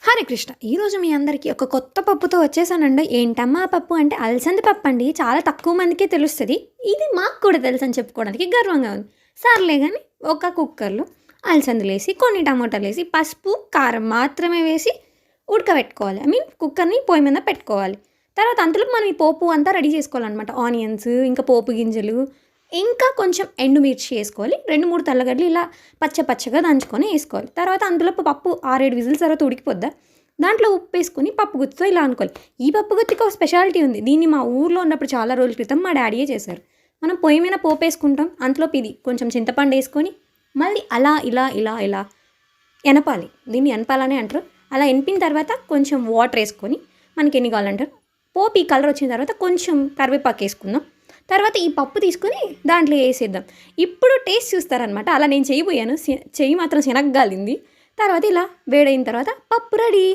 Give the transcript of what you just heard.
హరే కృష్ణ! ఈరోజు మీ అందరికీ ఒక కొత్త పప్పుతో వచ్చేసానండి. ఏంటమ్మా ఆ పప్పు అంటే అలసంద పప్పండి. చాలా తక్కువ మందికే తెలుస్తది. ఇది మాకు కూడా తెలుసని చెప్పుకోవడానికి గర్వంగా ఉంది. సర్లే గాని ఒక కుక్కర్‌లో అలసందలేసి, కొన్ని టమోటాలేసి, పసుపు, కారం మాత్రమే వేసి ఉడకబెట్టుకోవాలి. కుక్కర్‌ని పొయ్యి మీద పెట్టుకోవాలి. తర్వాత అంతలోపు మనం ఈ పోపు అంతా రెడీ చేసుకోవాలనమాట. ఆనియన్స్, ఇంకా పోపు గింజలు, ఇంకా కొంచెం ఎండుమిర్చి ఏసుకోవాలి. 2, 3 తెల్లగడ్డలు ఇలా పచ్చగా దంచుకొని ఏసుకోవాలి. తర్వాత అందులోపు పప్పు 6, 7 విజిల్స్ తర్వాత ఉడికిపోద్దా, దాంట్లో ఉప్పేసుకొని పప్పు గుత్తితో ఇలా అనుకోవాలి. ఈ పప్పు గుత్తికి ఒక స్పెషాలిటీ ఉంది. దీన్ని మా ఊర్లో ఉన్నప్పుడు చాలా రోజుల క్రితం మా డాడీయే చేశారు. మనం పొయ్యి మీద పోపేసుకుంటాం. అంతలోపు ఇది కొంచెం చింతపండేసుకొని మళ్ళీ అలా ఇలా ఎనపాలి. దీన్ని ఎనపాలనే అంటారు. అలా ఎనిపిన తర్వాత కొంచెం వాటరేసుకొని మనకెన్ని కావాలంటారు. పోపు ఈ కలర్ వచ్చిన తర్వాత కొంచెం కరివేపాకేసుకుందాం. తర్వాత ఈ పప్పు తీసుకొని దాంట్లో ఏసేద్దాం. ఇప్పుడు టేస్ట్ చూస్తారనమాట. అలా నేను చేయబోయాను. చెయ్యి మాత్రం శనగ్గాలింది. తర్వాత ఇలా వేడైన తర్వాత పప్పు రెడీ.